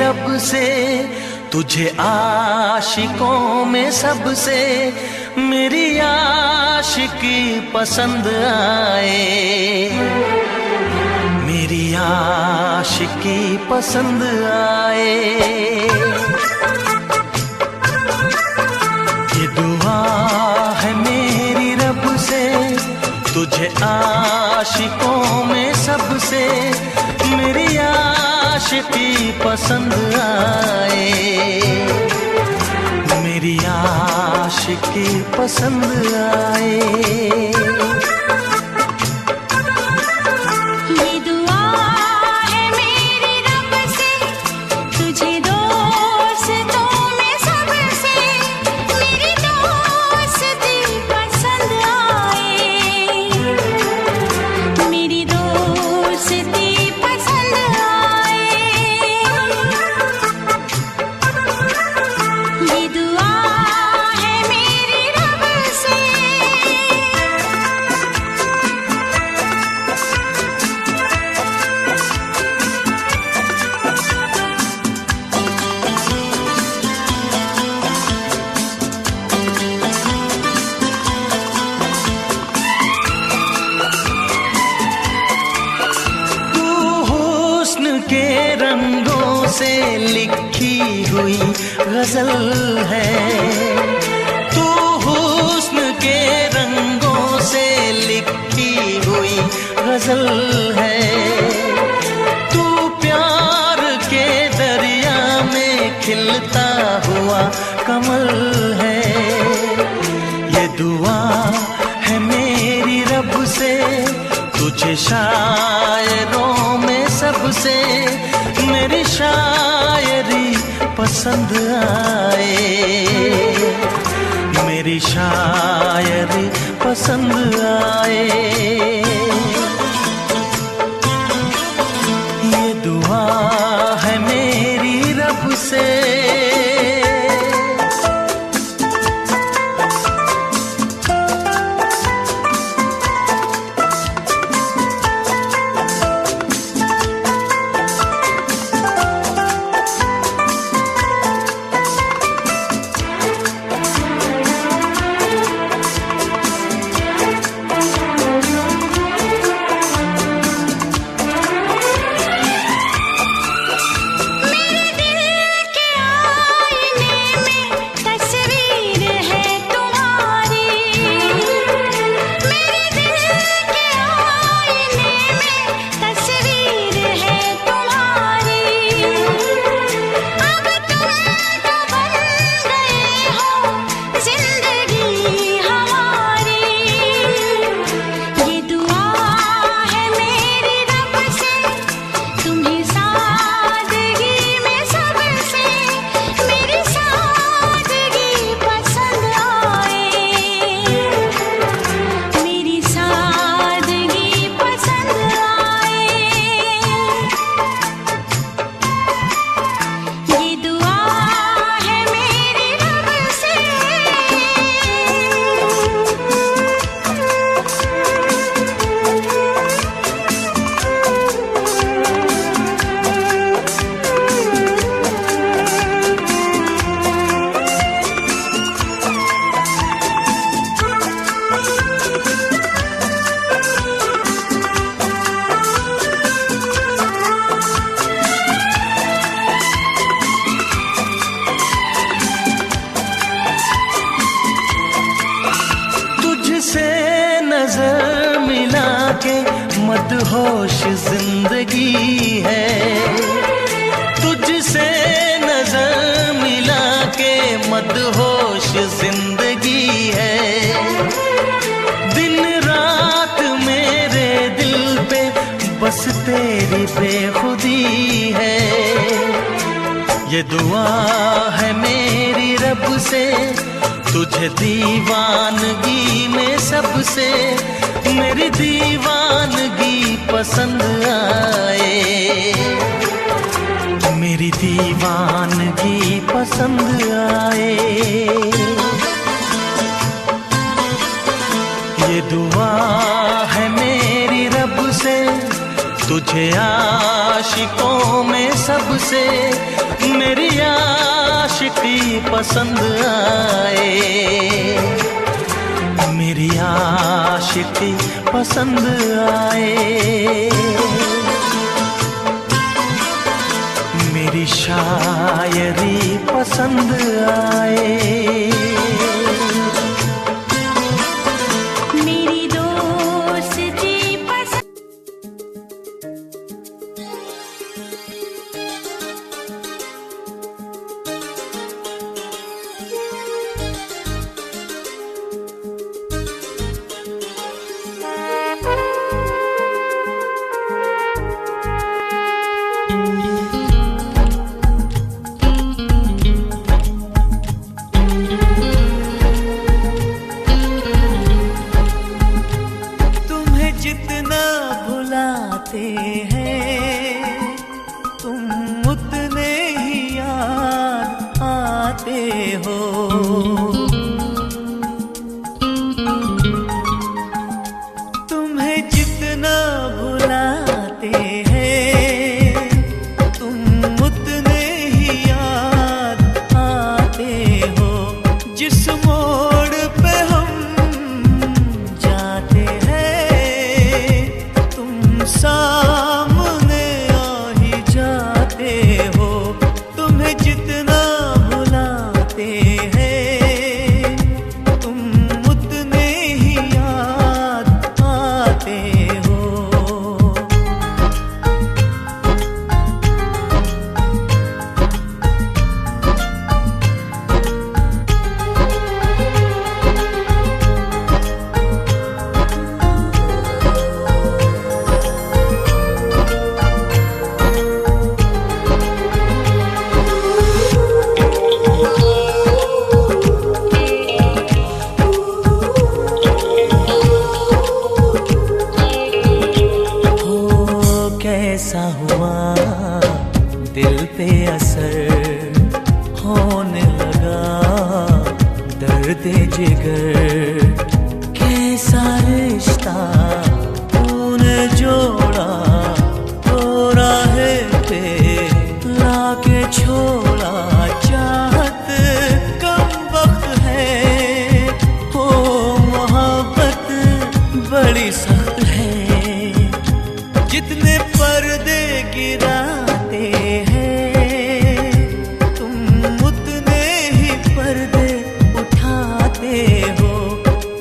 रब से, तुझे आशिकों में सबसे मेरी आशिकी पसंद आए, मेरी आशिकी पसंद आए। ये दुआ है मेरी रब से, तुझे आशिकों में सबसे मेरी आशिकी पसंद आए, मेरी आशिकी पसंद आए। के रंगों से लिखी हुई गजल है, तू हुस्न के रंगों से लिखी हुई गजल है, तू प्यार के दरिया में खिलता हुआ कमल है। ये दुआ है मेरी रब से, तुझे शायरों में सबसे मेरी शायरी पसंद आए, मेरी शायरी पसंद आए। ये दुआ है मेरी रब से। नजर मिला के मदहोश जिंदगी है, तुझसे नजर मिला के मदहोश जिंदगी है। दिन रात मेरे दिल पे बस तेरी बेखुदी है। ये दुआ है मेरी रब से, तुझे दीवानगी में सबसे मेरी दीवानगी पसंद आए, मेरी दीवानगी पसंद आए। ये दुआ है मेरी रब से, तुझे आशिकों में सबसे मेरी आशिकी पसंद आए, मेरी आशिकी पसंद आए, मेरी शायरी पसंद आए, मेरी दोस्ती पसंद। जितना भुलाते हैं तुम उतने ही याद आते हो, तुम्हें जितना भुलाते हैं तुम उतने ही याद आते हो, जिस मोड़ पे हम जाते हैं सामने आ ही जाते हो, तुम्हें जितना भुलाते हैं तुम उतने ही याद आते हो। कैसा हुआ दिल पे असर होने लगा दर्द जिगर, कैसा रिश्ता तूने जोड़ा तो राहे पे लाके छोड़ा, चाहत कम वक्त है हो मोहब्बत बड़ी सख्त है, जितने पर्दे गिराते हैं तुम उतने ही पर्दे उठाते हो,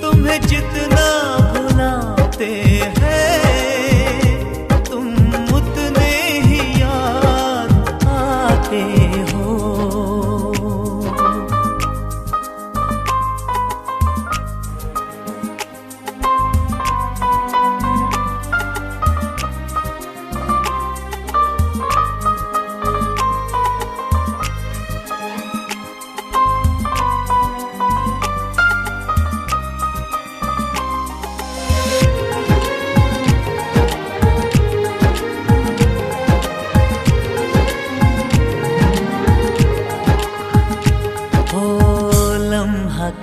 तुम्हें जितना भुलाते हैं तुम उतने ही याद आते हो।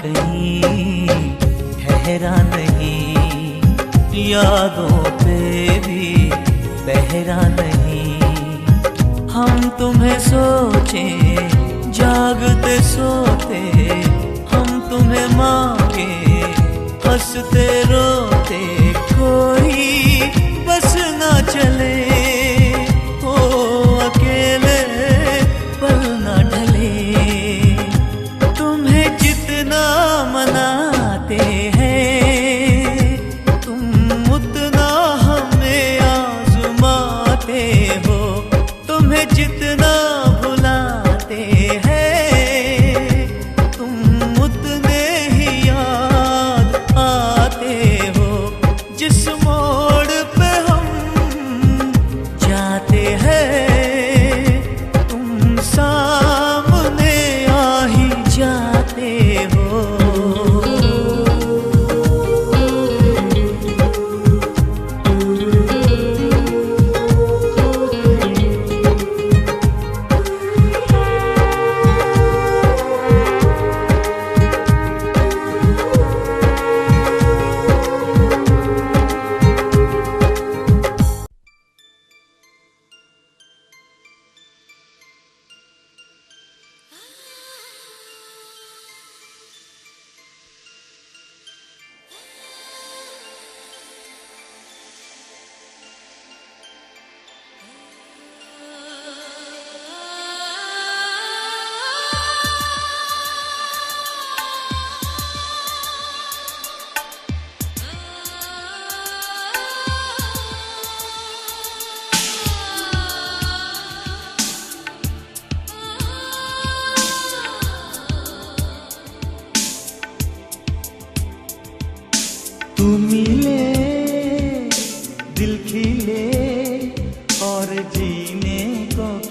कहीं ठहरा नहीं, यादों पे भी बहरा नहीं, हम तुम्हें सोचे जागते सोते, हम तुम्हें मांगे हंसते रोते, कोई बस ना चले ओ अकेले पल ना ढले, तुम्हें जितना मनाते हैं तुम उतना हमें आज़माते हो, तुम्हें जितना भुलाते हैं तुम उतने ही याद आते हो, जिस मोड़ पे हम जाते हैं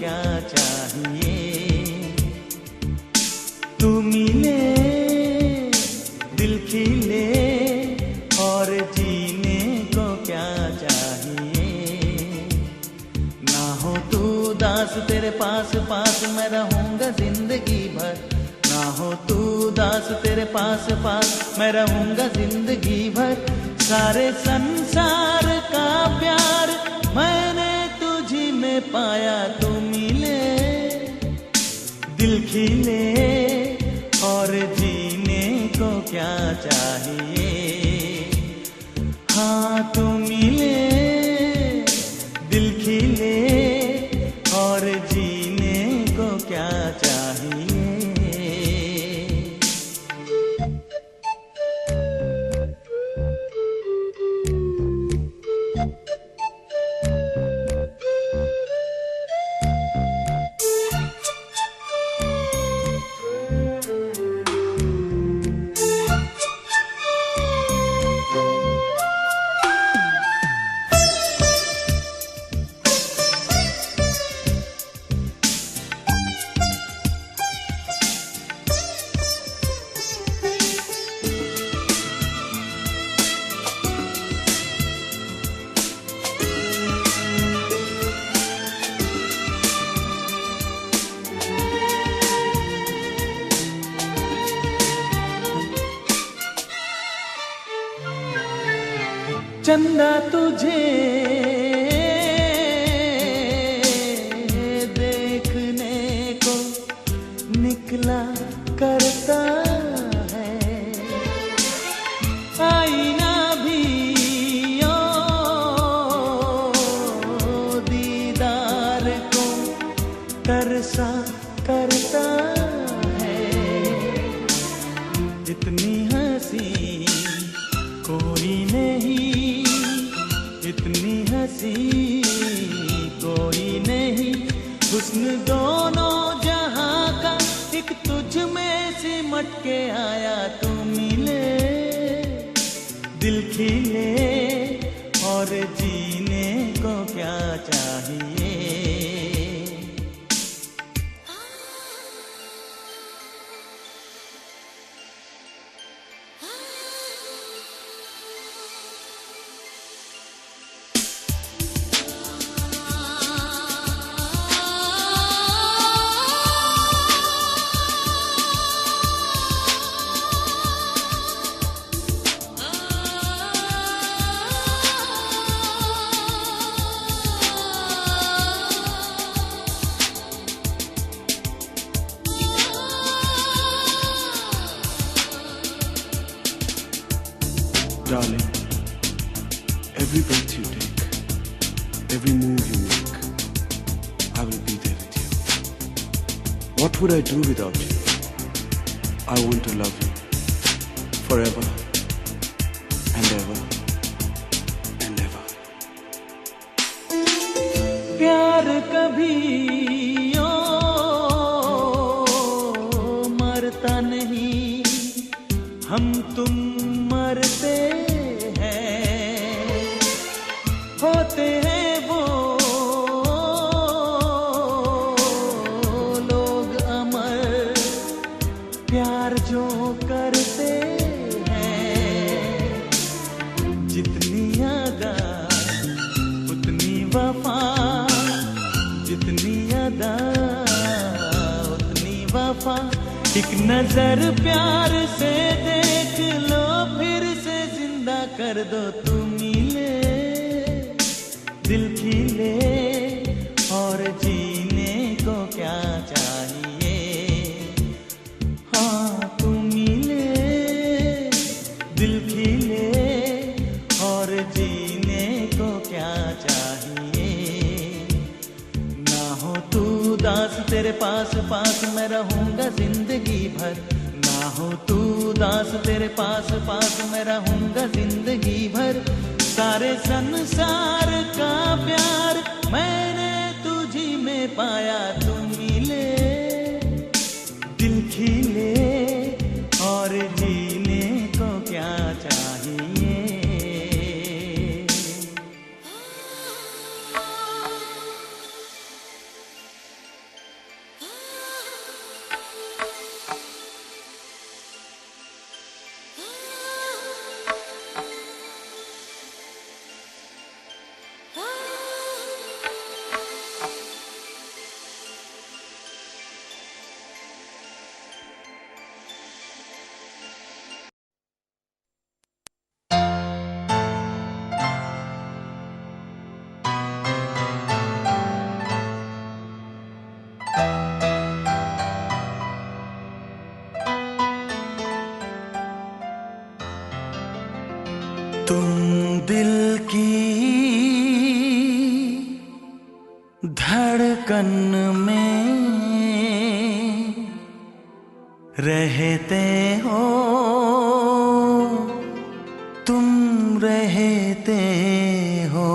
क्या चाहिए। तू मिले दिल खिले और जीने को क्या चाहिए। ना हो तू दास तेरे पास पास मैं रहूंगा जिंदगी भर। ना हो तू दास तेरे पास पास मैं रहूंगा जिंदगी भर। सारे संसार का प्यार मैंने तुझी में पाया। तू मिले दिल खिले और जीने को क्या चाहिए। हाँ तू मिले दिल खिले और जीने को क्या चाहिए। चंदा तुझे देखने को निकला करता है। आईना भी ओ दीदार को तरसा करता है। इतनी हंसी कोई नहीं, इतनी हंसी कोई नहीं। हुस्न दोनों जहां का एक तुझ में सिमट के आया। तू मिले दिल खिले और जीने को क्या चाहिए। Darling, every breath you take, every move you make, I will be there with you. What would I do without you? I want to love you forever and ever and ever. प्यार कभी ओ मरता नहीं, हम तुम मरते हैं। होते हैं वो लोग अमर प्यार जो करते हैं। जितनी अदा उतनी वफा, जितनी अदा उतनी वफा। एक नजर प्यार से देख लो, फिर से जिंदा कर दो। तू मिले दिल खिले और जीने को क्या चाहिए। हाँ तू मिले दिल खिले और जीने को क्या चाहिए। ना हो तू दास तेरे पास पास मैं रहूंगा जिंदगी भर। ना हो तू दास तेरे पास पास मैं रहूंगा जिंदगी भर। सारे संसार का प्यार मैंने तुझी में पाया। तू मिले दिल खिले और जीने को क्या चाहिए। तुम दिल की धड़कन में रहते हो, तुम रहते हो।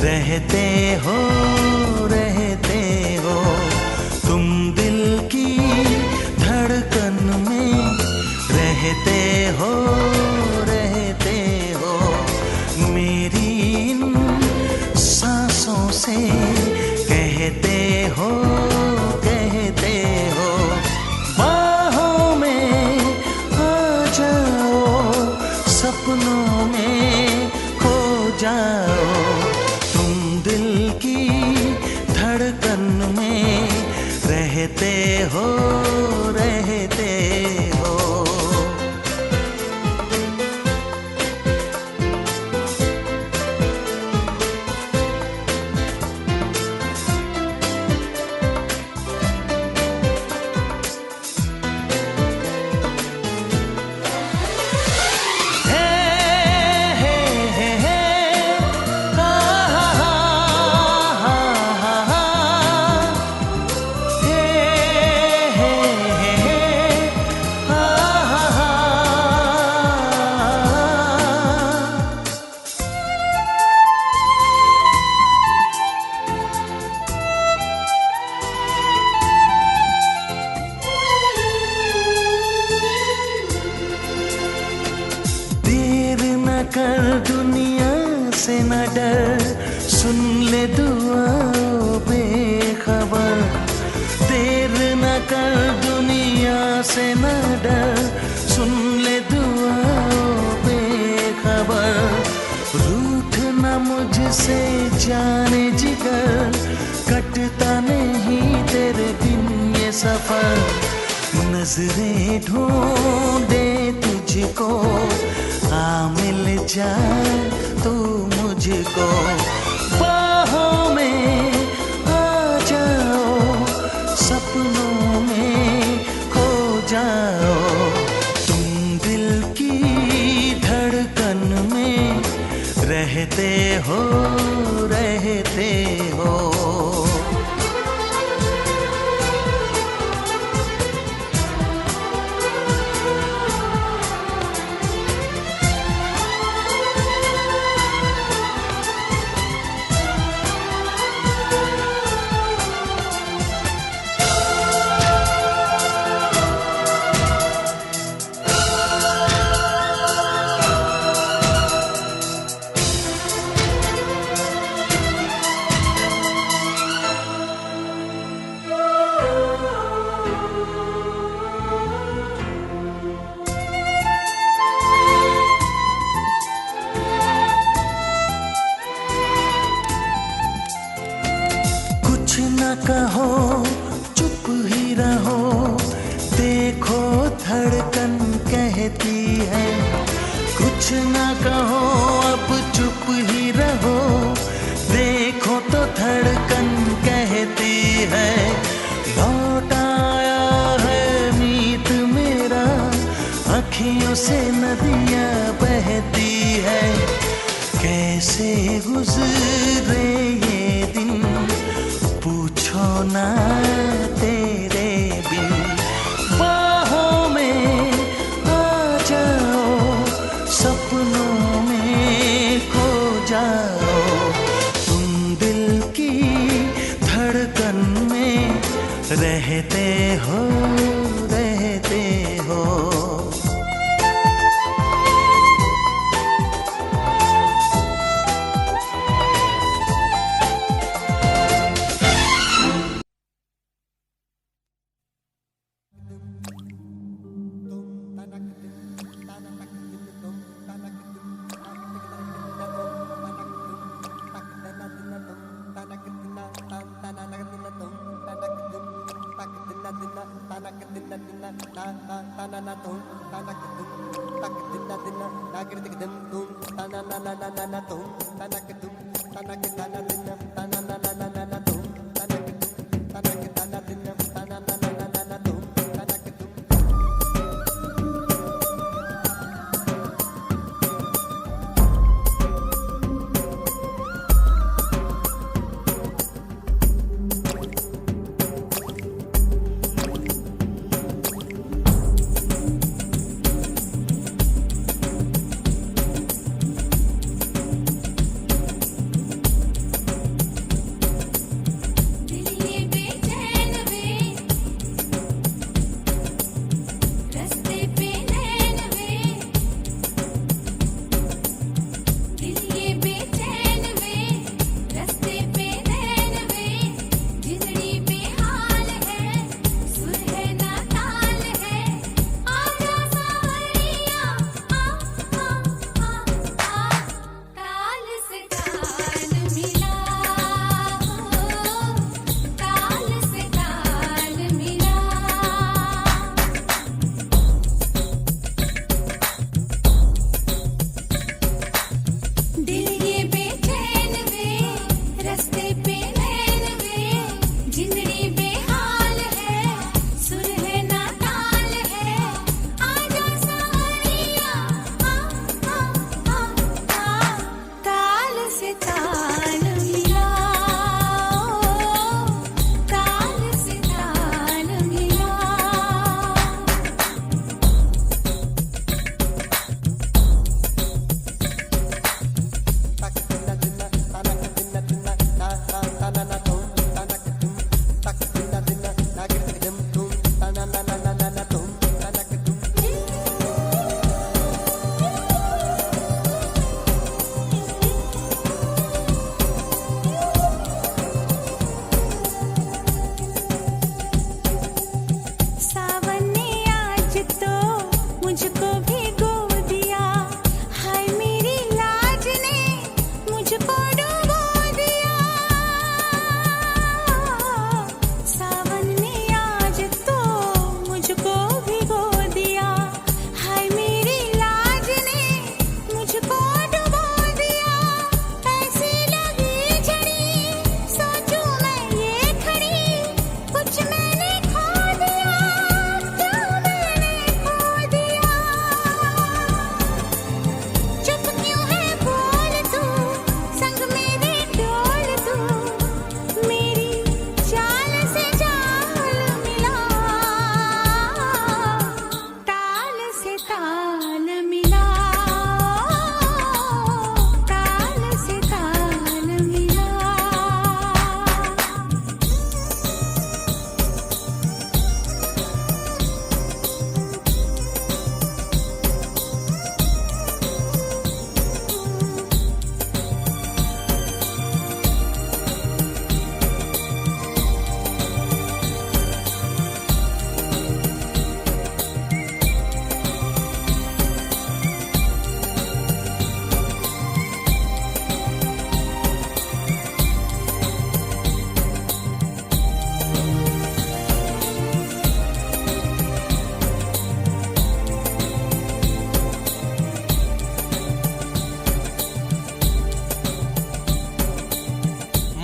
रहते हो, रहते हो, तुम दिल की धड़कन में रहते हो, रहते हो। मेरी इन सांसों से कहते हो, कहते हो। बाहों में आ जाओ, सपनों में खो जाओ। दिल की धड़कन में रहते हो, रहते हो। कर दुनिया से न डर, सुन ले दुआ बेखबर। देर न कर दुनिया से न डर, सुन ले दुआ बेखबर। रूठ न मुझसे जाने जिगर, कटता नहीं तेरे बिन ये सफर। नजरें ढूंढे तुझको, आ मिल जाए तू मुझको। बाहों में आ जाओ, सपनों में खो जाओ। तुम दिल की धड़कन में रहते हो, रहते हो। कहो चुप ही रहो, देखो धड़कन कहती है। कुछ ना कहो अब चुप ही रहो, देखो तो धड़कन कहती है। लौट आया है मीत मेरा, अखियों से नदियां बहती है। कैसे गुजरे ये दिन पूछो ना तेरे बिन। बाहों में आ जाओ, सपनों में खो जाओ। तुम दिल की धड़कन में रहते हो, रहते हो।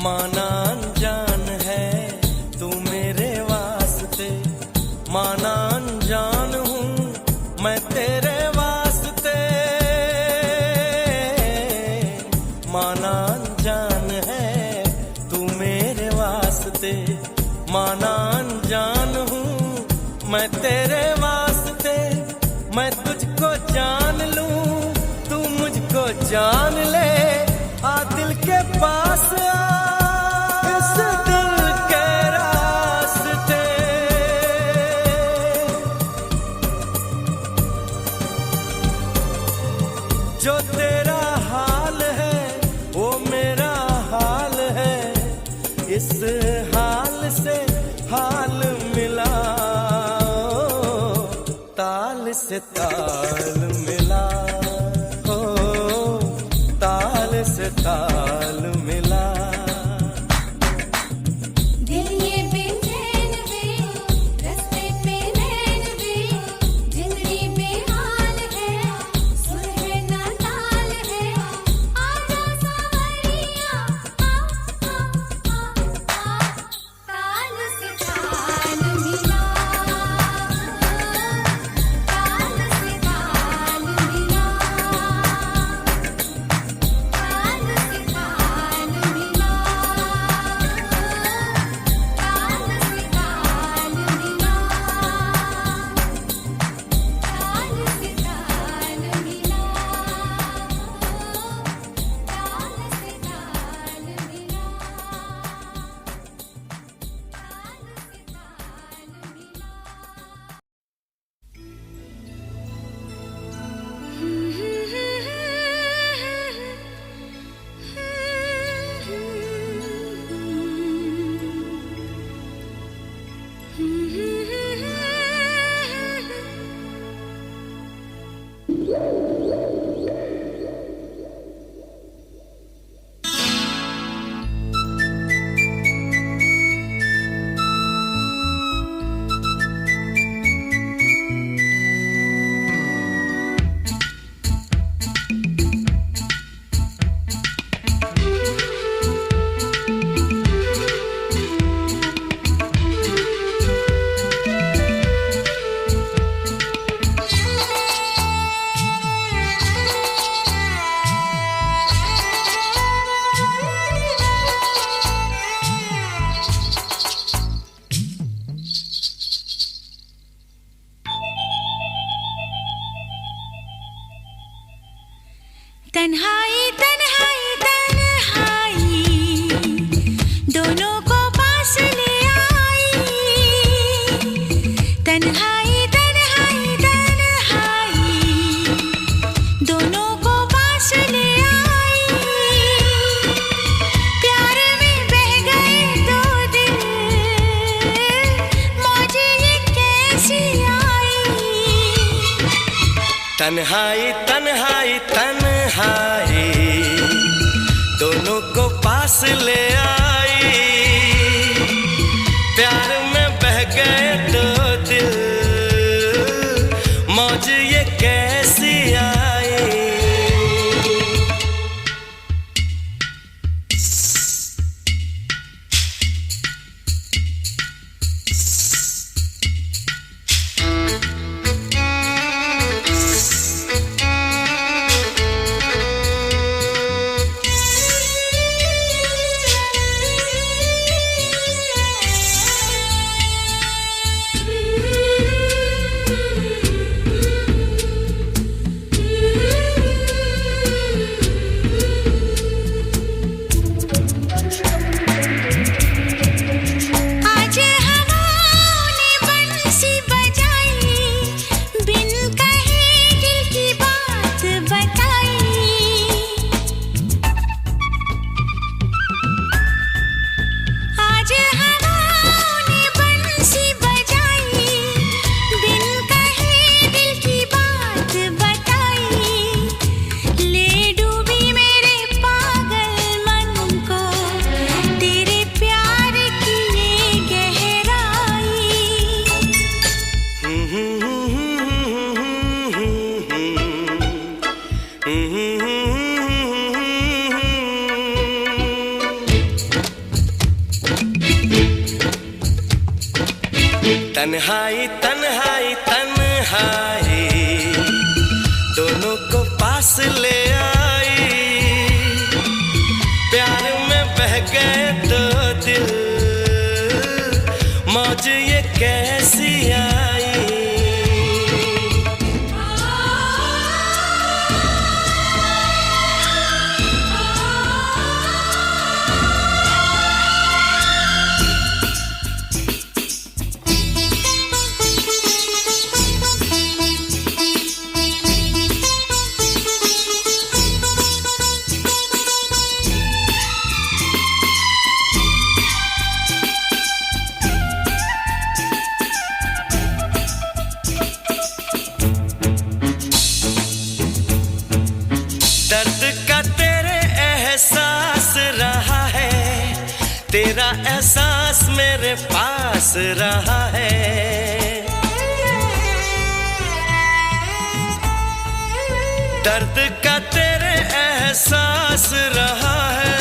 माना अनजान है तू मेरे वास्ते, माना अनजान हूँ मैं तेरे वास्ते। माना अनजान है तू मेरे वास्ते, माना अनजान हूँ मैं तेरे वास्ते। मैं तुझको जान लूं तू मुझको जान ले, आ दिल के पास आ इस दिल के रास्ते। जो तेरा हाल है वो मेरा हाल है, इस हाल से हाल मिला, ताल से ताल मिला, हो ताल से ताल मिला। दिल ये बेचैन वे, रास्ते पे नैन तन्हाई तन्हाई तन्हाई दोनों को पास ले आई। तन्हाई तन्हाई तन्हाई दोनों को पास ले आई। प्यार में बह गए दो दिल, मौज ये कैसी आई। तन्हाई तन्हाई तन्हाई दोनों को पास ले आई। प्यार में बह गए दो दिल, मौज ये कैसी आई। आज हवाओं ने बंसी बजाई, बिन कहे दिल की बात बताई। आज हवाओं ने बंसी बजाई, बिन कहे दिल की बात बताई। ले डूबी मेरे पागल मन को तेरे प्यार की ये गहराई। तन्हाई तन्हाई तन्हाई दोनों को पास ले आई। प्यार में बह गए दो दिल, मौज ये कैसी आई। दर्द का तेरे एहसास रहा है, तेरा एहसास मेरे पास रहा है। दर्द का तेरे एहसास रहा है,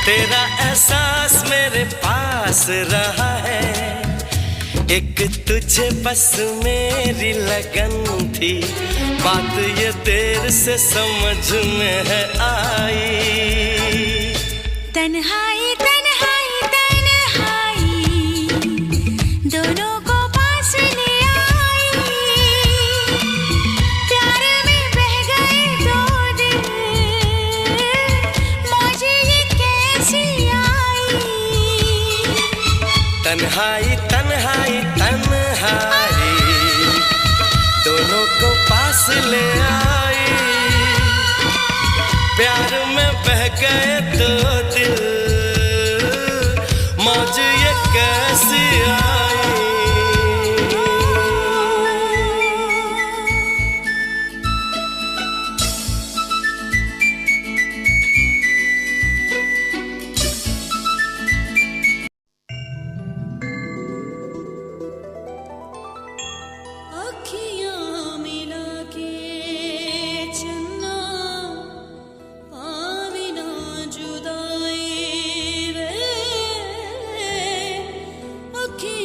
तेरा एहसास मेरे पास रहा है। एक तुझे बस मेरी लगन थी, बात ये देर से समझ में है आई। तन्हाई तन्हाई तन्हाई दोनों को पास ले आई। प्यार में बह गए दो दिल, मौज ये कैसी आई। तन्हाई तन्हाई तन्हाई दोनों को पास ले आई। प्यार में बह गए दो दिल, मौज ये कैसी आई। अखियाँ मिला के चन्ना पावे ना जुदाई वे। अखियाँ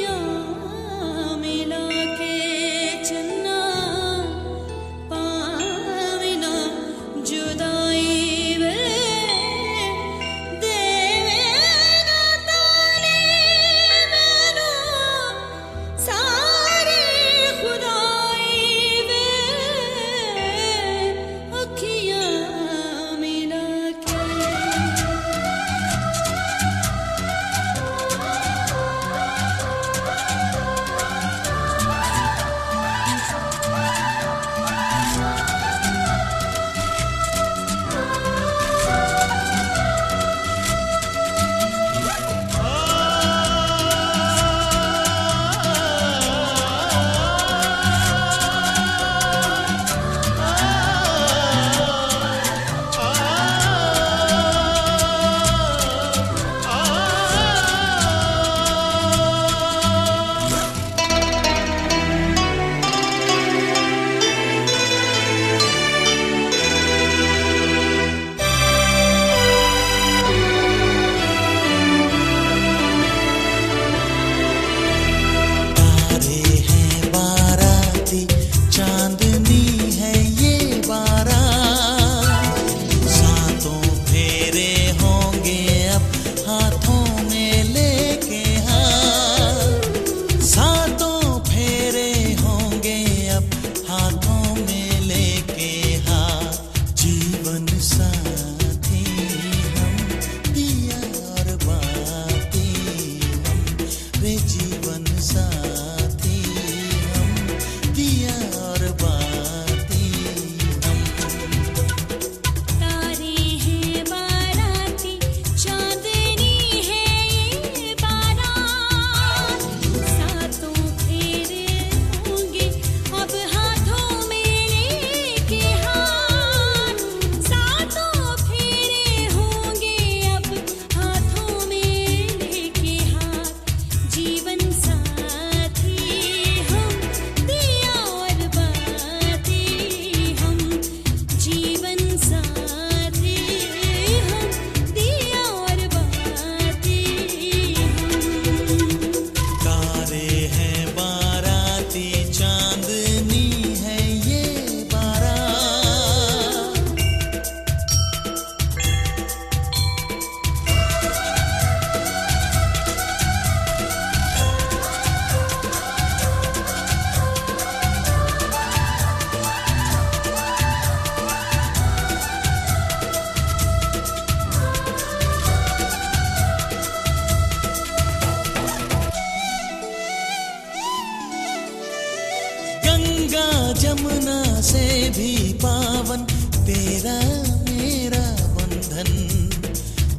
तेरा मेरा बंधन,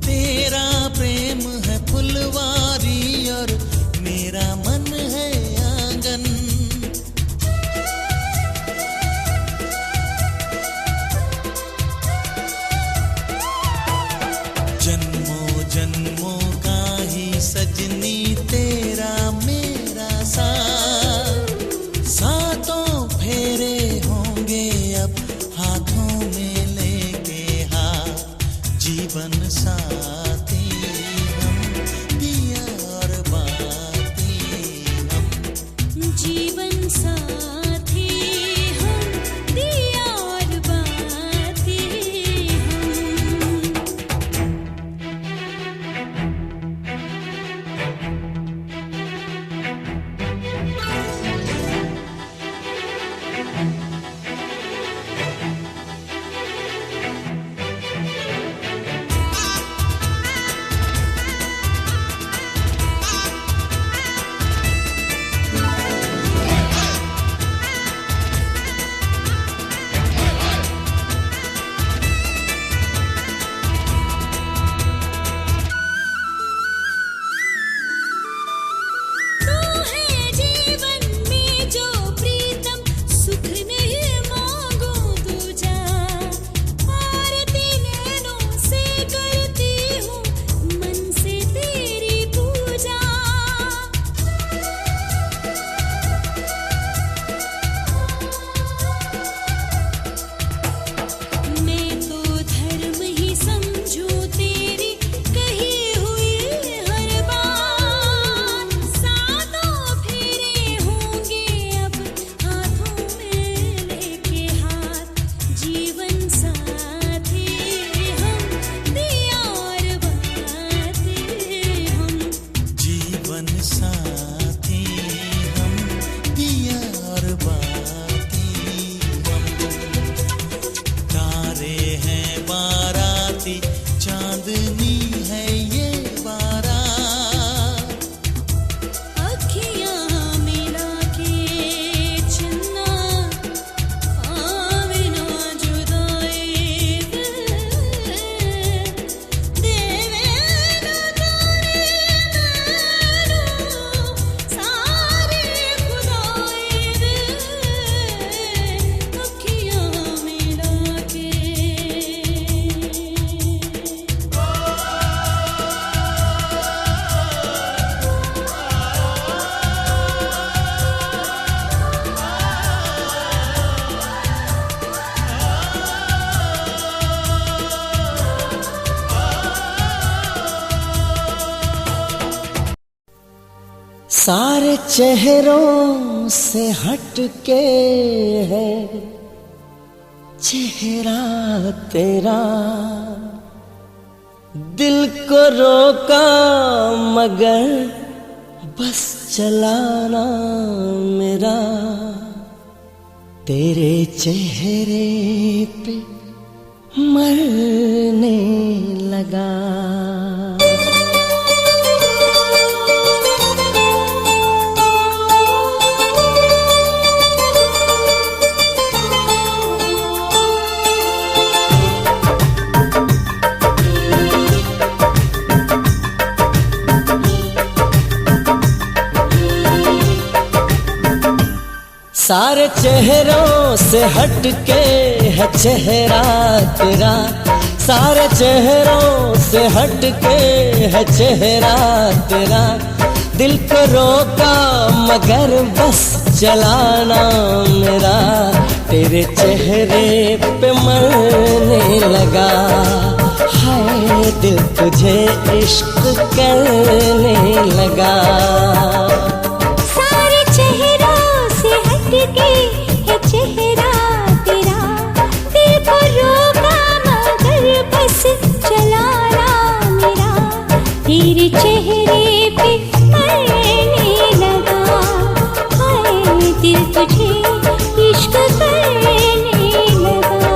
तेरा प्रेम है फुलवारी और मेरा मन है आंगन। जन्मों जन्मों का ही सजनी तेरा मेरा साथ, सातों फेरे होंगे अब हाथों में लेके हाथ। जीवन साथी हम, दिया और बाती हम। जीवन साथी हम, दिया और बाती हम। चांदनी है ये बारात। अखियाँ मिला के चन्ना, आवे ना जुदाई देवे ना तारे नैनो, सारे खुदाई दे। अखियाँ मिला के सारे चेहरों से हट के है चेहरा तेरा, दिल को रोका मगर बस चलाना मेरा। तेरे चेहरे पे मरने लगा। सारे चेहरों से हट के है चेहरा तेरा, सारे चेहरों से हट के है चेहरा तेरा। दिल को रोका मगर बस चलाना मेरा। तेरे चेहरे पे मरने लगा, हाय दिल तुझे इश्क करने लगा। के है चेहरा तेरा, दिल को रोका मगर बस चलाना मेरा। तेरे चेहरे पे मरने लगा, हाय दिल तुझे इश्क करने लगा।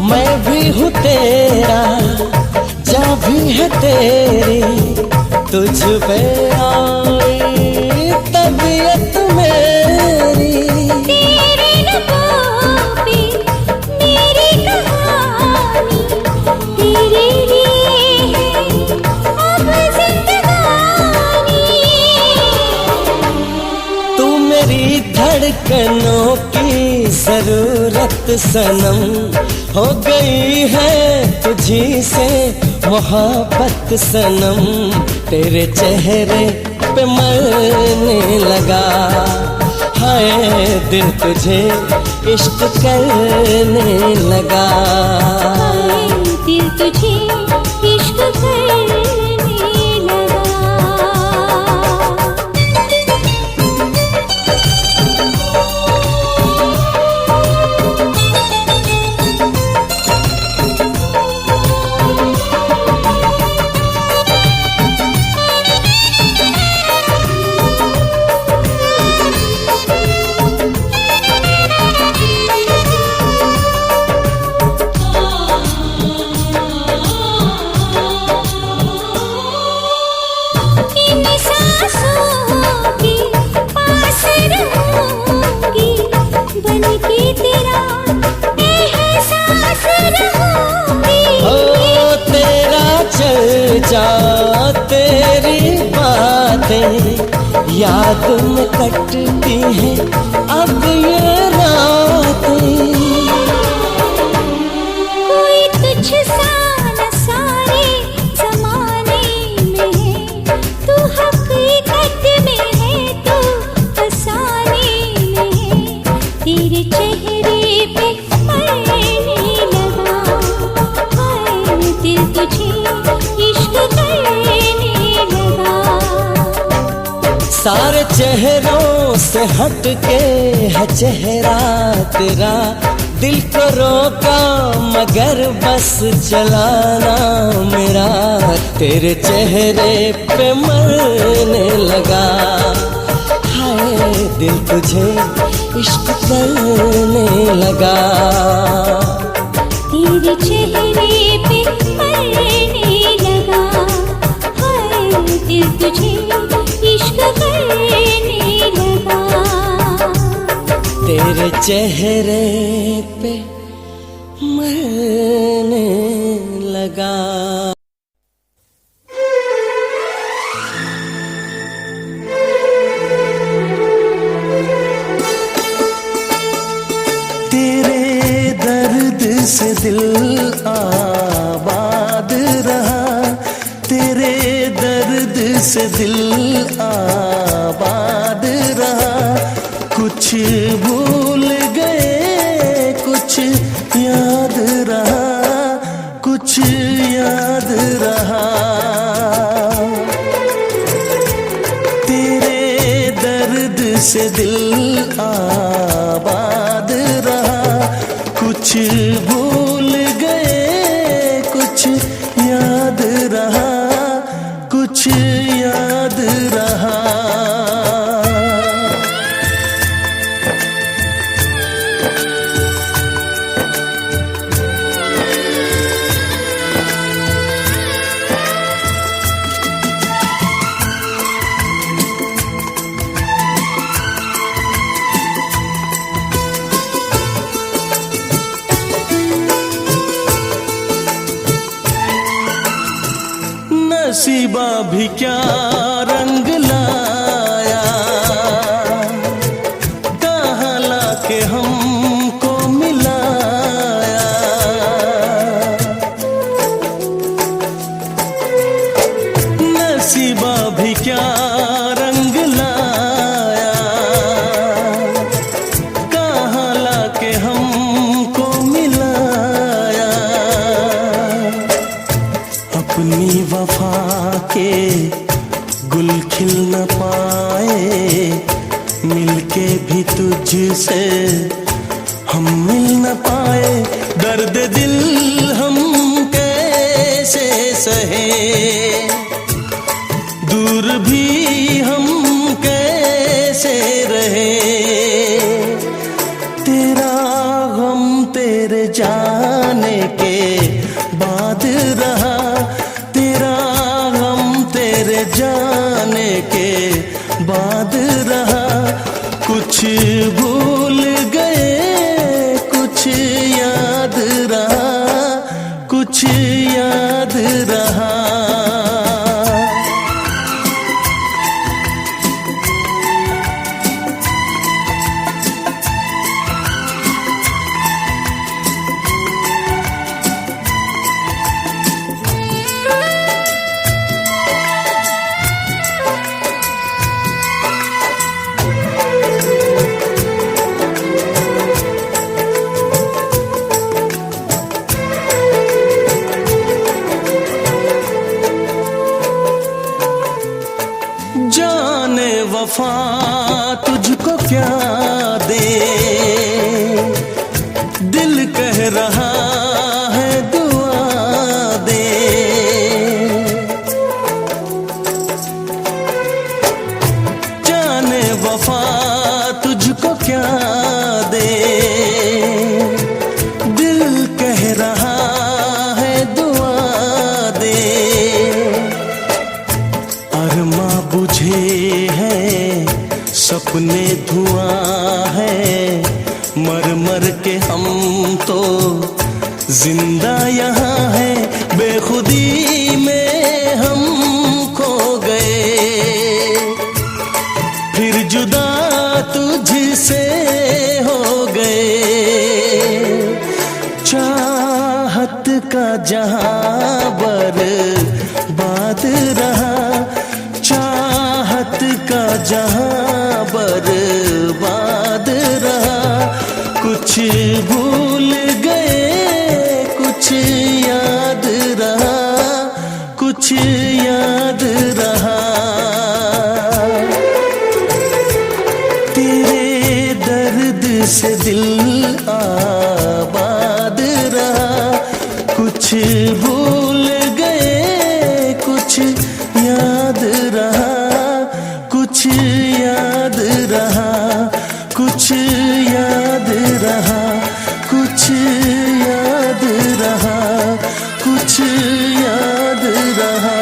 मैं भी हूँ तेरा, जा भी है तेरी, तुझ पे आई तबीयत मेरी। तेरे लबों पे मेरी कहानी, तेरे लिए है अब जिंदगानी। तू मेरी धड़कनों की जरूरत सनम, हो गई है तुझी से मोहब्बत सनम। तेरे चेहरे पे मरने लगा, हाय दिल तुझे इश्क करने लगा। दिल तुझे इश्क करने लगा। इन सांसों के पास रहूंगी, बन के तेरा एहसास रहूंगी। ओ तेरा चर्चा तेरी बातें याद में कटती हैं अब ये रातें। कोई तुझ सा न सारे जमाने में है, तू हकीकत में है, तू फसाने में है। तेरे चेहरे पे मरने लगा, हाय दिल तुझे इश्क करने लगा। सारे चेहरों से हट के है चेहरा तेरा, दिल को रोका मगर बस चलाना मेरा। तेरे चेहरे पे मरने लगा, हाय दिल तुझे इश्क करने लगा। तेरे चेहरे पे मरने लगा, हाय दिल तुझे इश्क करने लगा। तेरे चेहरे पे मरने लगा। तेरे दर्द से दिल आबाद रहा, तेरे दर्द से दिल आबाद रहा। कुछ भूल गए कुछ याद रहा, कुछ याद रहा। तेरे दर्द से दिल आबाद रहा, कुछ भूल गए कुछ याद रहा, कुछ याद रहा। नसीबा भी क्या रंग लाया, कहाँ लाके हमको मिलाया। नसीबा भी क्या रंग लाया, कहाँ लाके हमको मिलाया। अपनी वफा के गुल खिल न पाए, मिलके भी तुझसे हम मिल न पाए। दर्द दिल हम कैसे सहे, दूर भी हम कैसे रहे। तेरा गम तेरे जाने के बाद रहा, तेरा गम तेरे जाने के बाद रहा। कुछ भूल गए कुछ याद रहा, कुछ याद रहा। जाने वफा तुझको क्या दे, दिल कह रहा है दुआ दे। जाने वफा तुझको क्या दे, दिल कह रहा है दुआ दे। अरमा बुझे हैं सपने धुआं है, मर मर के हम तो जिंदा यहाँ है। बेखुदी में हम खो गए, फिर जुदा तुझसे हो गए। चाहत का जहां बर्बाद रहा, चाहत का जहां बर्बाद रहा। कुछ भूल गए कुछ याद रहा, कुछ याद रहा। तेरे दर्द से दिल आबाद रहा। कुछ भूल गए कुछ याद रहा, कुछ याद रहा, कुछ याद रहा, कुछ याद रहा, कुछ याद रहा।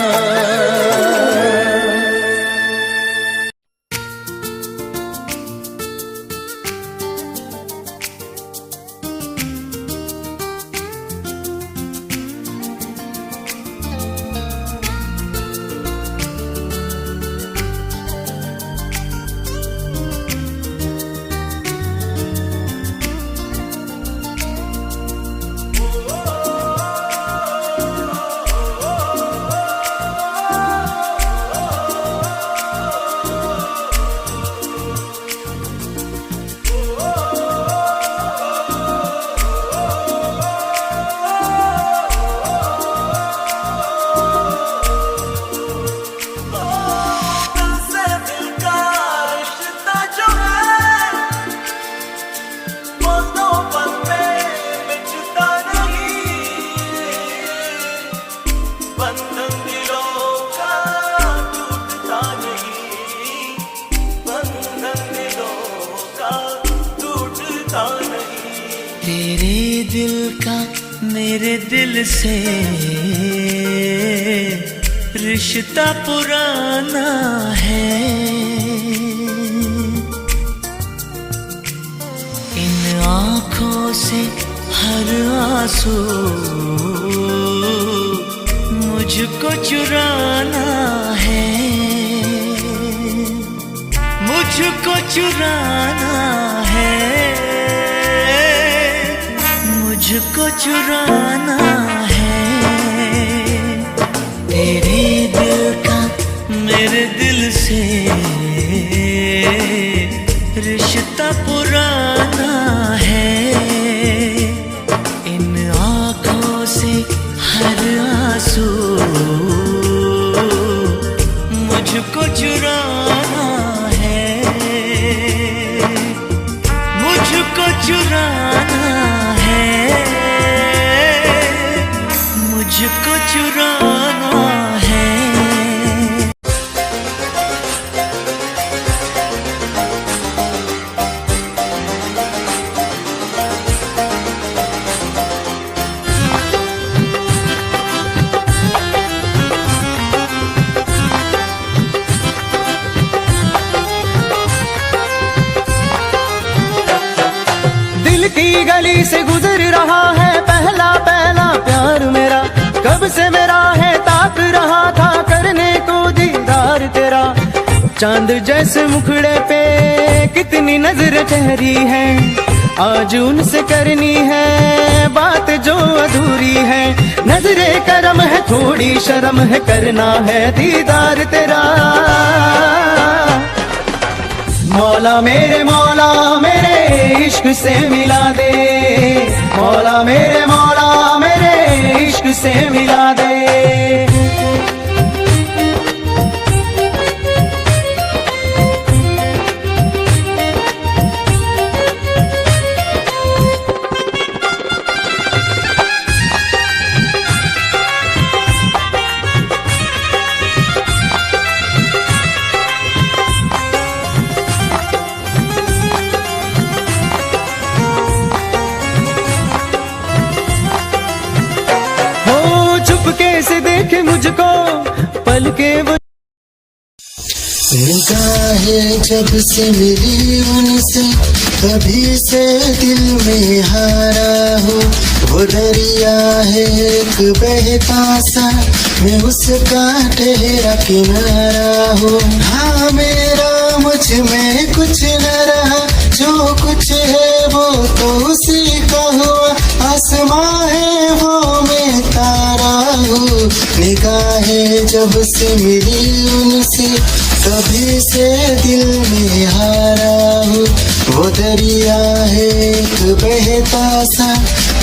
तेरे दिल का मेरे दिल से रिश्ता पुराना है। इन आँखों से हर आंसू मुझको चुराना है, मुझको चुराना है, मुझको चुराना है। तेरे दिल का मेरे दिल से रिश्ता पुराना है। इन आँखों से हर आंसू मुझको चुराना है, मुझको चुराना है, मुझको चुराना है। गली से गुजर रहा है पहला पहला प्यार मेरा, कब से मेरा है ताक रहा था करने को दीदार तेरा। चांद जैसे मुखड़े पे कितनी नजर ठहरी है, आज उनसे करनी है बात जो अधूरी है। नजरे करम है थोड़ी शर्म है, करना है दीदार तेरा। मौला मेरे इश्क से मिला दे, मौला मेरे इश्क से मिला दे। कैसे देखे मुझको पल के वो निगाहें जब से मिली उनसे कभी से दिल में हारा हो। वो दरिया है एक बहता सा, मैं उसका ठहरा किनारा हो। हाँ मेरा मुझ में कुछ न रहा, जो कुछ है वो तो उसी का हुआ। आसमां है वो मैं तारा हूँ। निगाहें जब से मिली उनसे कभी से दिल में हारा हूँ। वो दरिया है एक बहता सा,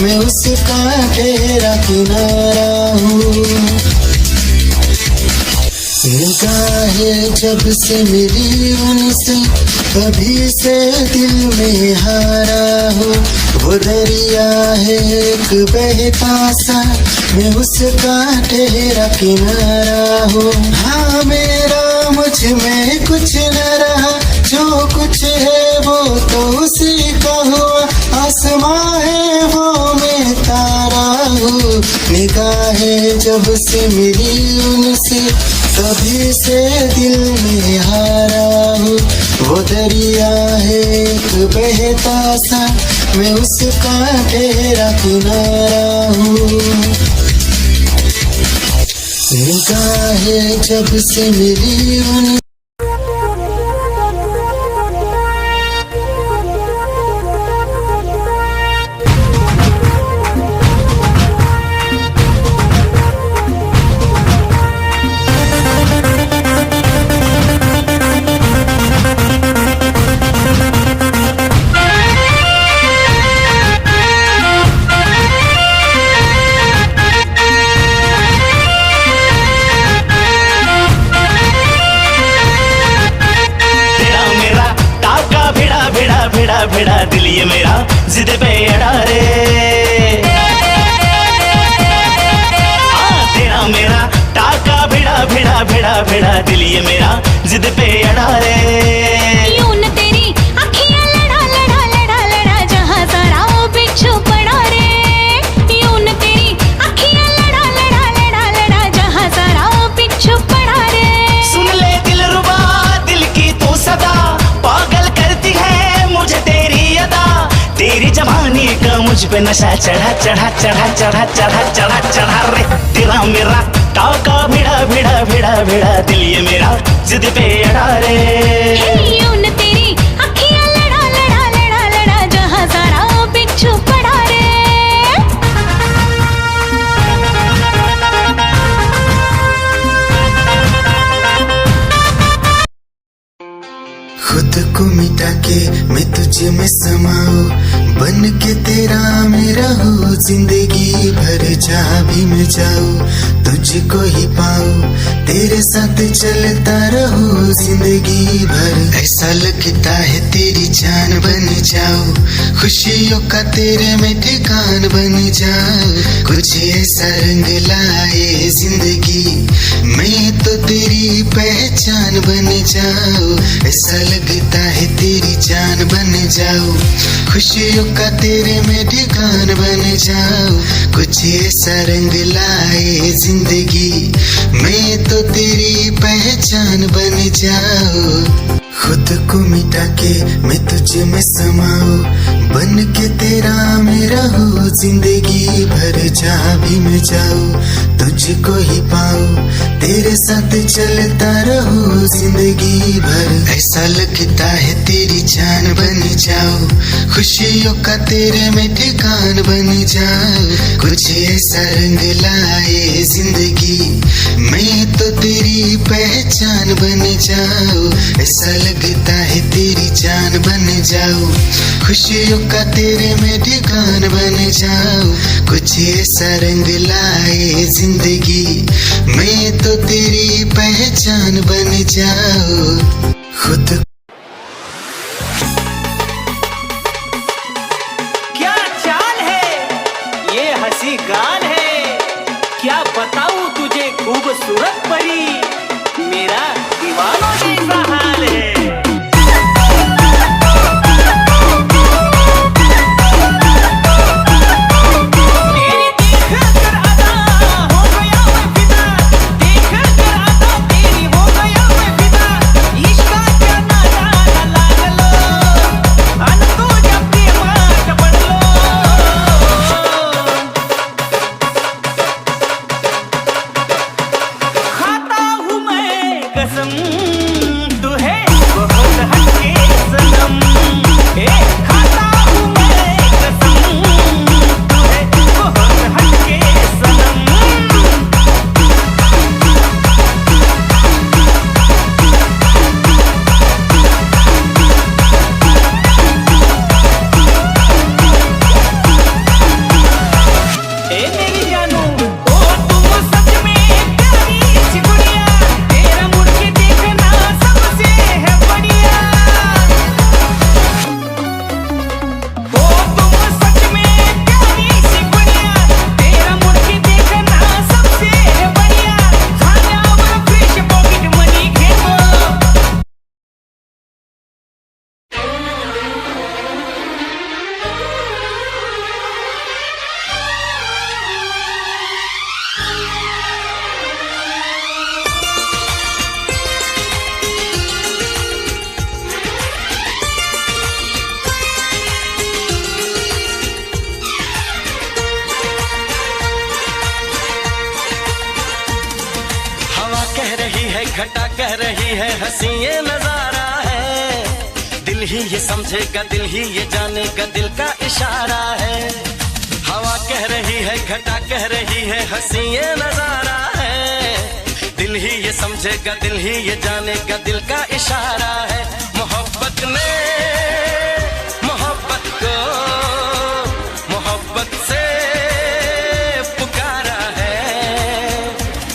मैं उसका ठहरा किनारा हूँ। निगाहें जब से मिली उनसे कभी से दिल में हारा हूँ। वो दरिया है एक बहता सा, मैं उसका ठहरा किनारा हूँ। हाँ मेरा मुझ में कुछ न रहा, जो कुछ है वो तो उसी का हुआ। आसमां है वो मैं तारा हूँ। निगाहें जब से मिली उनसे कभी से दिल में हारा हूँ। वो दरिया है एक बहता सा, मैं उसका ठहरा किनारा हूँ। निगाहें जब से मिली उन भिड़ा दिल ये मेरा जिद पे अड़ा रे। तेरा मेरा टाका भिड़ा दिल ये मेरा जिद पे अड़ा रे। यूं न तेरी अखियां लड़ा जहां सारा वो बिच्छू पड़ा रे। यूं न तेरी अखियां लड़ा जहां सारा वो बिच्छू पड़ा रे। सुन ले दिल रुबा दिल की तू सदा, पागल करती है मुझे तेरी अदा। तेरी जवानी का मुझ पे नशा चढ़ा रे। तेरा मेरा टाका भिड़ा दिल ये मेरा जिद पे अड़ा रे। यूं न तेरी अखियां लड़ा जहां सारा वो बिच्छू पड़ा रे। खुद को मिटा के मैं तुझे में समाऊं, बन के तेरा मेरा हो। जिंदगी भर जहाँ भी मैं जाऊं तुझको ही पाऊं, तेरे साथ चलता रहो जिंदगी भर। ऐसा लगता है तेरी जान बन जाऊं, खुशियों का तेरे में ठिकान बन जाऊं। कुछ ऐसा रंग लाए जिंदगी, मैं तो तेरी पहचान बन जाऊं। ऐसा लगता है तेरी जान बन जाऊं, खुशियों का तेरे में ठिकान बन जाऊं। कुछ ऐसा रंग लाए जिंदगी, मैं तो तेरी पहचान बन जाऊं। खुद को मिटा के मैं तुझ में समाऊं, बन के तेरा मेरा हो जिंदगी भर। जहाँ भी मैं जाऊं तुझको ही पाऊं, तेरे साथ चलता रहो जिंदगी भर। ऐसा लगता है तेरी जान बन जाऊं, खुशियों का तेरे में ठिकान बन जाऊं। कुछ ऐसा रंग लाए जिंदगी, मैं तो तेरी पहचान बन जाऊं। ऐसा लगता है तेरी जान बन जाऊं, खुशियों का तेरे में ठिकान बन जाऊं। कुछ ऐसा रंग लाए जिंदगी, मैं तो तेरी पहचान बन जाऊं। खुद क्या चाल है, ये हंसी गाल है, क्या बताऊं तुझे खूबसूरत परी, मेरा दीवानों जैसा हाल है। घटा कह रही है हंसी ये नजारा है, दिल ही ये समझेगा दिल ही ये जानेगा दिल का इशारा है। हवा कह रही है घटा कह रही है हंसी ये नजारा है, दिल ही ये समझेगा दिल ही ये जानेगा दिल का इशारा है। मोहब्बत ने मोहब्बत को मोहब्बत से पुकारा है,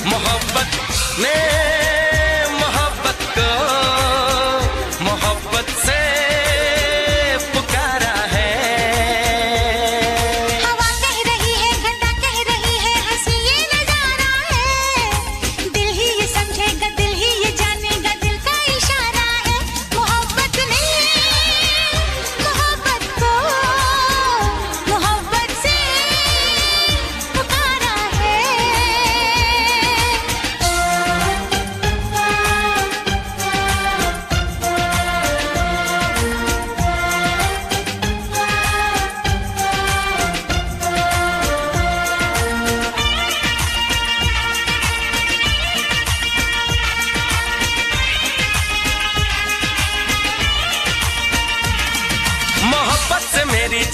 मोहब्बत ने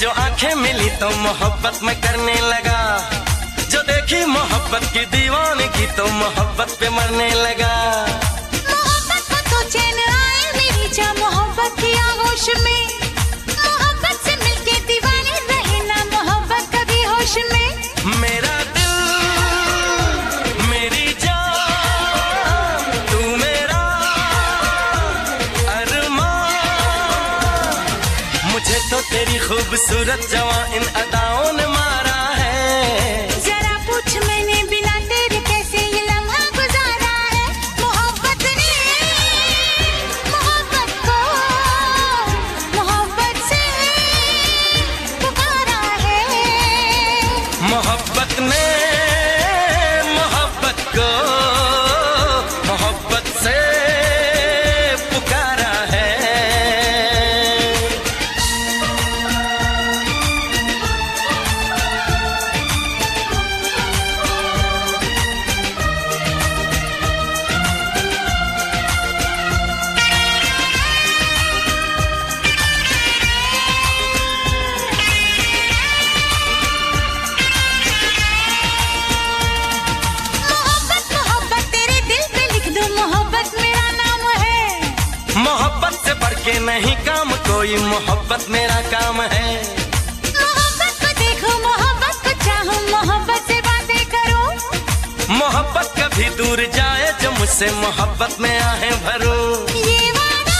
जो आंखें मिली तो मोहब्बत में करने लगा, जो देखी मोहब्बत की दीवानगी तो मोहब्बत पे मरने लगा। मोहब्बत को तो चैन आए मेरी जा मोहब्बत की आगोश में, मोहब्बत से मिलके दीवाने रहे ना मोहब्बत कभी होश में। मेरा दिल मेरी जान तू मेरा अरमान, मुझे तो तेरी खूबसूरत जवां इन अदाओं ने मारा है। जरा पूछ मैंने बिना तेरे कैसे ये लम्हा गुजारा है। मोहब्बत ने मोहब्बत को मोहब्बत से पुकारा है, मोहब्बत ने मोहब्बत को मोहब्बत से पुकारा है। कोई, मोहब्बत मेरा काम है। मोहब्बत को देखो, मोहब्बत को चाहो, मोहब्बत से बातें करो। मोहब्बत कभी दूर जाए जो मुझसे, मोहब्बत में आहें भरो। ये वादा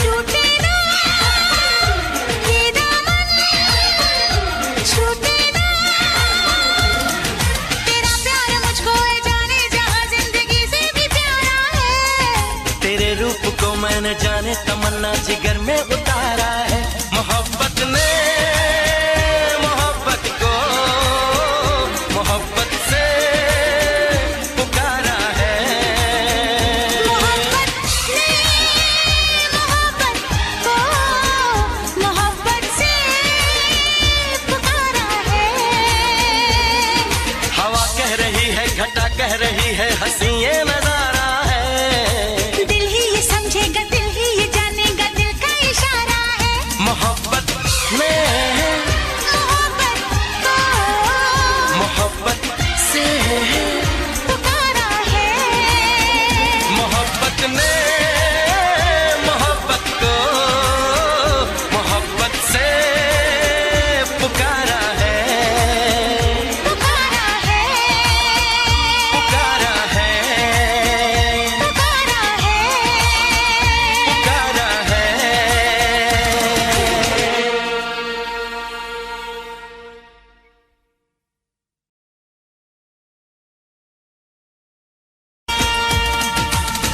टूटे ना, ये दामन छूटे ना। तेरा प्यार मुझको है जाने, जहां जिंदगी से भी प्यारा है। तेरे रूप को मैंने जाने तमन्ना जिगर में उतारा है। मोहब्बत ने मोहब्बत को मोहब्बत से पुकारा है। मोहब्बत ने मोहब्बत को मोहब्बत से पुकारा है। हवा कह रही है, घटा कह रही है, हंसी ये नजारा है। दिल ही ये समझेगा, दिल ही ये जानेगा, दिल का इशारा है। मोहब्बत में मोहब्बत को मोहब्बत से पुकारा है। मोहब्बत ने मोहब्बत को मोहब्बत से पुकारा है। पुकारा है, पुकारा है, पुकारा है। पुकारा है।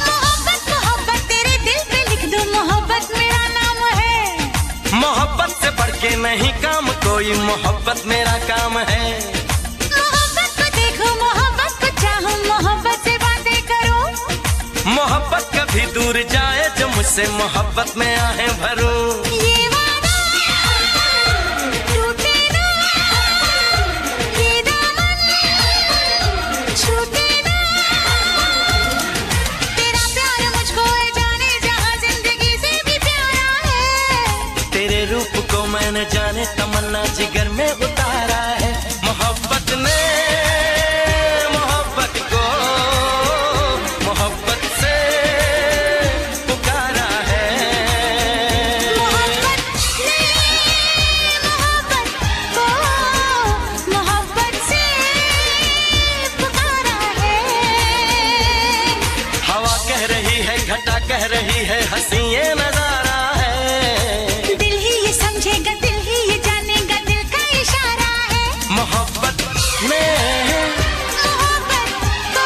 मोहब्बत मोहब्बत तेरे दिल पे लिख दूं, मोहब्बत मेरा नाम है। मोहब्बत से बढ़ के नहीं काम कोई, मोहब्बत मेरा काम है। मोहब्बत को देखो, मोहब्बत को चाहो, मोहब्बत से बातें करो। मोहब्बत कभी दूर जाए जो मुझसे, मोहब्बत में आहें भरो। ये वादा टूटे ना, ये दामन छूटे ना। तेरा प्यार मुझको है जाने, जहां जिंदगी से भी प्यारा है। तेरे रूप को मैंने जाने तमन्ना जिगर में उतारा है। मोहब्बत ने मोहब्बत को मोहब्बत से पुकारा है। मोहब्बत ने मोहब्बत को मोहब्बत से पुकारा है। हवा कह रही है, घटा कह रही है, हंसी ये नजारा है। दिल ही ये समझेगा, दिल ही ये जानेगा, दिल का इशारा है। मोहब्बत में मोहब्बत को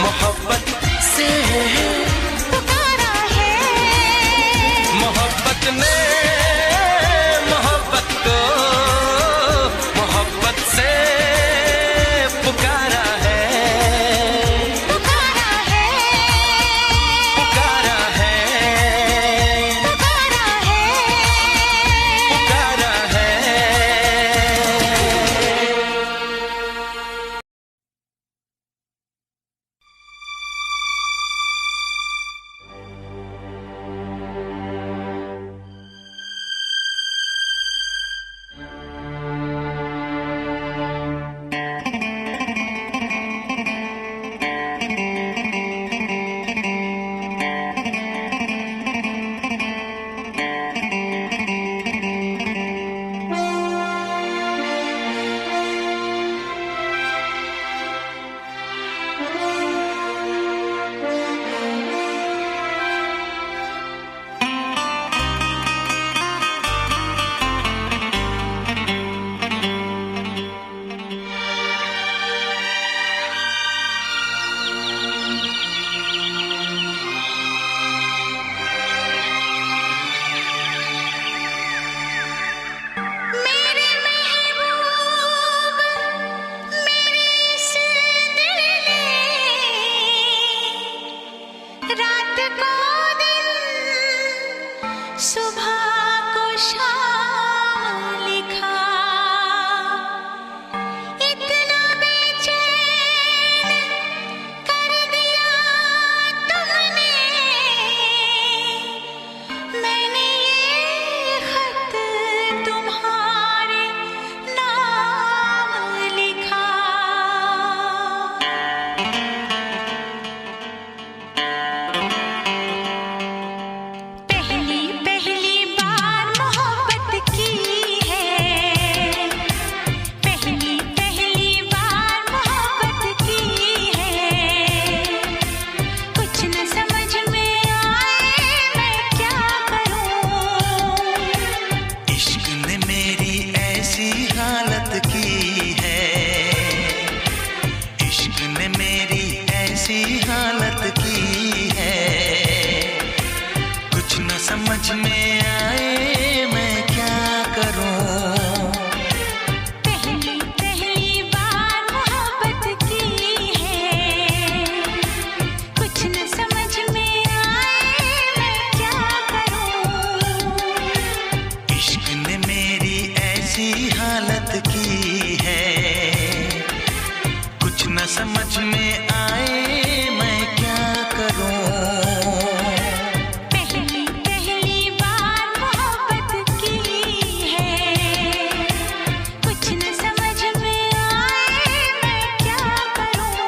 मोहब्बत से पुकारा है। मोहब्बत ने मोहब्बत को मोहब्बत से पुकारा है। पुकारा है, पुकारा है। शरारत की है, कुछ न समझ में आए मैं क्या करूं। पहली पहली बार मोहब्बत की है, कुछ न समझ में आए मैं क्या करूं।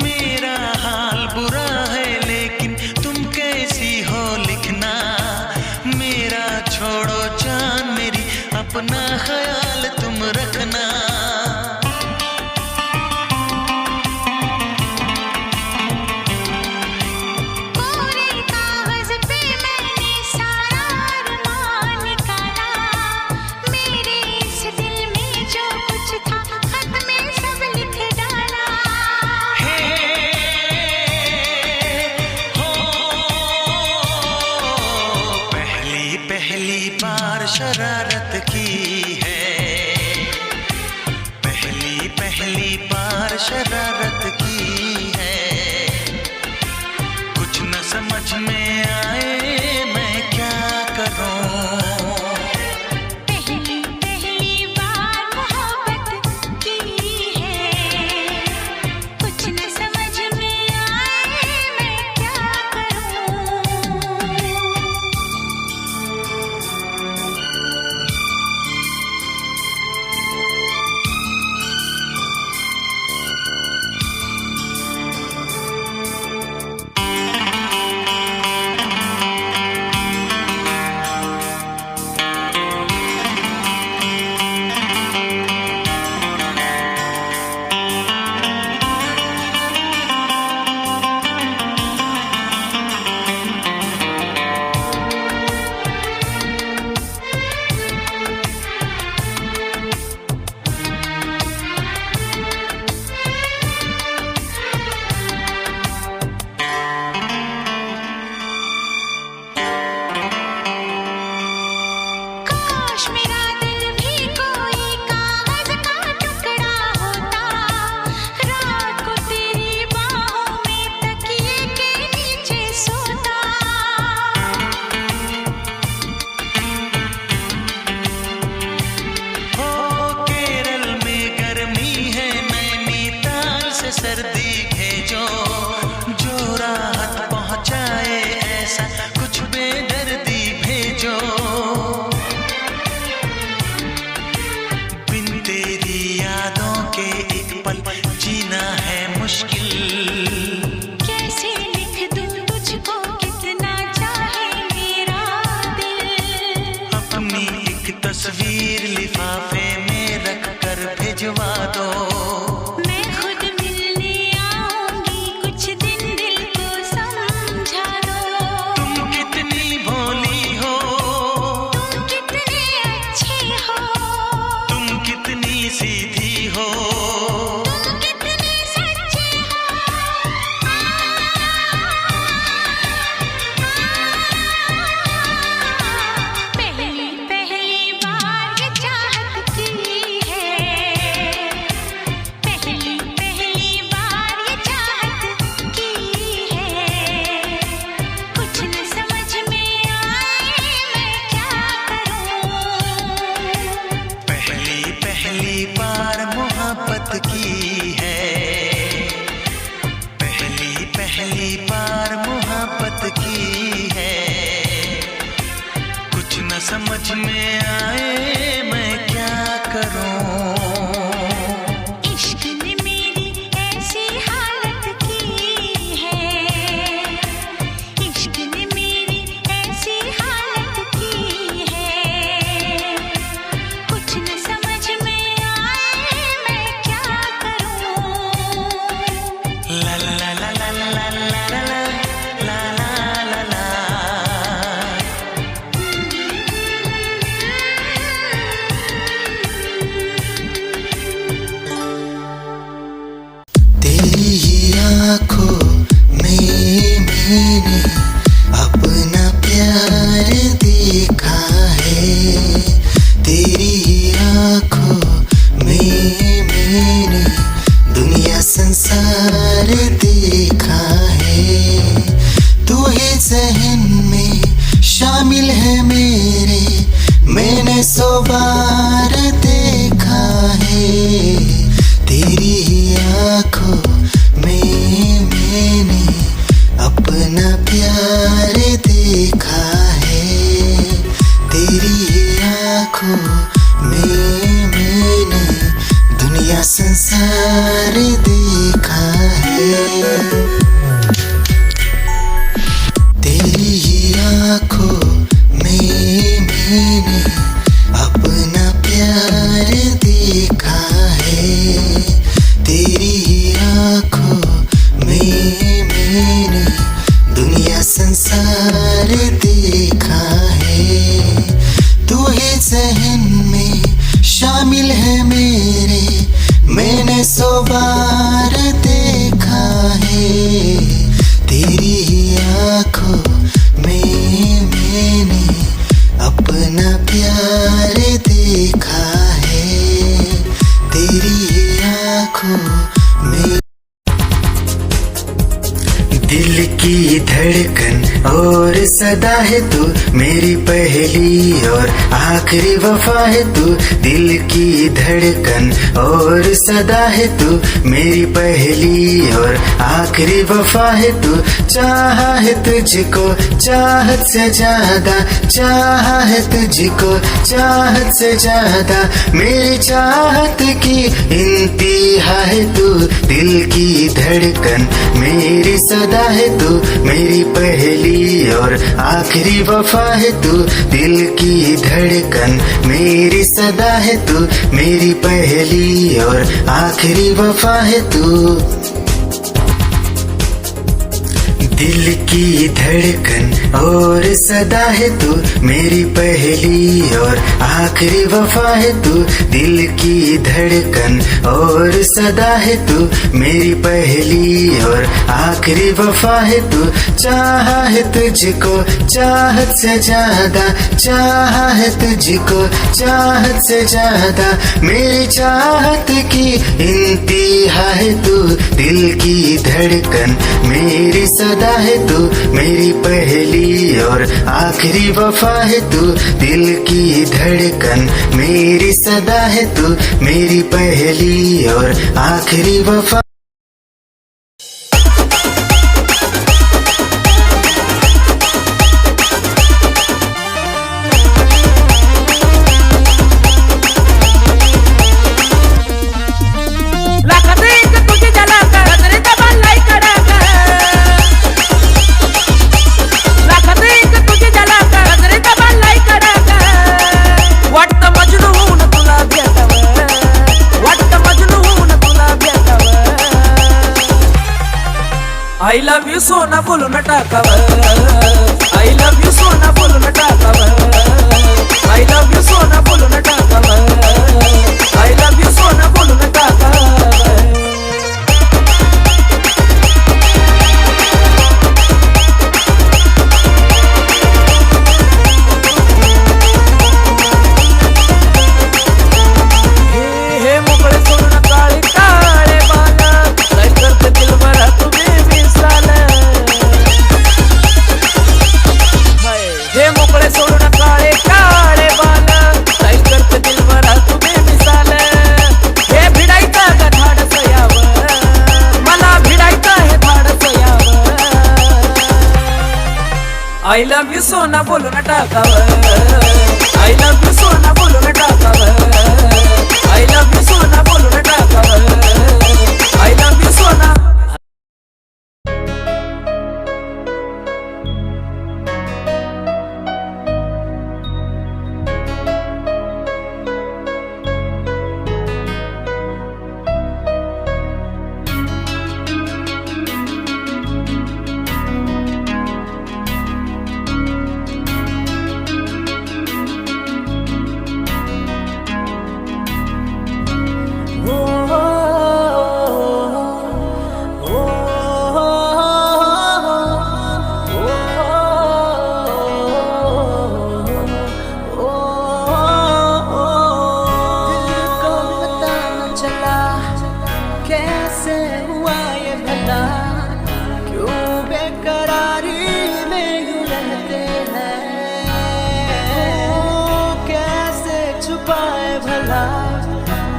मेरा हाल बुरा है लेकिन तुम कैसी हो लिखना, मेरा छोड़ो जान मेरी अपना ख्याल तुम रखना। कोरे कागज पे मैंने सारा अरमान निकाला, मेरे इस दिल में जो कुछ था खत में सब लिख डाला। पहली पहली बार शरारत की है, पहली पहली बार शरारत की है, कुछ न समझ में आए मैं क्या करूं। पहली पहली बार मोहब्बत की है, कुछ न समझ में आए मैं क्या करूं। काश मेरा दिल भी कोई कागज का टुकड़ा होता, रात को तेरी बाहों में तकिए के नीचे सोता। हो केरल में गर्मी है, नैनीताल से सर्दी भेजो, जो राहत पहुंचाए ऐसा कुछ बेदर्दी भेजो। बिन तेरी यादों के एक पल जीना है मुश्किल, कैसे लिख दूं तुझको कितना चाहे मेरा दिल। अपनी एक तस्वीर लिफाफे में रख कर भिजवा दो। मैं खुद मिलने आऊंगी, कुछ दिन दिल को समझा दो। तुम कितनी भोली हो, तुम कितने अच्छे हो, तुम कितनी सीधी हो, तुम कितने सच्चे हो। पहली पहली बार ये चाहत की है, पहली पहली बार ये चाहत की है, कुछ न समझ में आए मैं क्या करूं। पहली पहली बार मोहब्बत की है, पहली पहली बार मोहब्बत की है, कुछ न समझ में आए मैं क्या करूं। इश्क ने मेरी ऐसी हालत की है, इश्क ने मेरी ऐसी हालत की है, कुछ न समझ में आए मैं क्या करूं। ला ला ला ला ला ला ला ला ला ला ला ला शामिल है मेरे, मैंने 100 बार देखा है तेरी ही आँखों में मैंने अपना प्यार देखा है, तेरी ही आँखों में मैंने दुनिया संसार देखा है, तेरी ही आँखों में मैंने अपना प्यार देखा है, तेरी ही आँखों में मैंने दुनिया संसार देखा है, तू ही ज़हन में शामिल है मेरे, मैंने 100 बार देखा है तेरी ही आँखों में मैंने अपना प्यार देखा है, तेरी ही आँखों में। दिल की धड़कन और सदा है तू, मेरी पहली और आखिरी वफा है तू, दिल की धड़कन और सदा है तू, मेरी पहली और आखिरी वफा है तू, चाहा है तुझको चाहत से ज्यादा, चाहा है तुझको चाहत से ज्यादा, मेरी चाहत की इंतहा है तू, दिल की धड़कन मेरी सदा है तू, मेरी पहली और आखिरी वफा है तू, दिल की धड़कन मेरी सदा है तू, मेरी पहली और आखिरी वफा है तू। दिल की धड़कन और सदा है तू, मेरी पहली और आखिरी वफा है तू, दिल की धड़कन और सदा है तू, मेरी पहली और आखिरी वफा है तू, चाहा है तुझको चाहत से ज्यादा, चाहा है तुझको चाहत से ज्यादा, मेरी चाहत की इंतहा है तू, दिल की धड़कन मेरी सदा है तू, मेरी पहली और आखिरी वफा है तू, दिल की धड़कन मेरी सदा है तू, मेरी पहली और आखिरी वफा। I love you सोना बोलून टाकावं, I love you सोना बोलून टाकावं, I love you सोना बोलून टाकावं, I love you सोना बोलून टाकावं। हे मोकळे सोडून काळे काळे बाल, काय करते दिलभरा तुम्ही हे मोकळे सोडून काळे काळे बाल, काय करते दिलभरा तुम्ही मिसाल, हे भिडायचं का धाडस यावं, मला भिडायचं हे धाडस यावं, I love you सोना बोलून टाकावं, I love you सोना बोलून टाकावं, I love you सोना बोलून टाकावं, I love you सोना।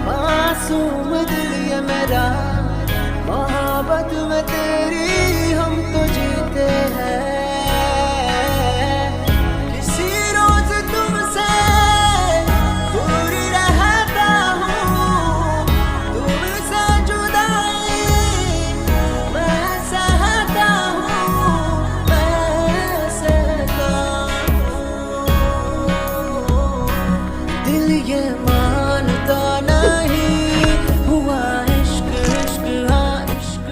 मासूम दिल ये मेरा, मोहब्बत में तेरी हम तो जीते हैं। किसी रोज तुमसे दूर रहता हूँ, तुमसे जुदाई मैं सहता हूँ, मैं सहता हूँ। दिल ये मानता नहीं हुआ इश्क, इश्क हाँ इश्क।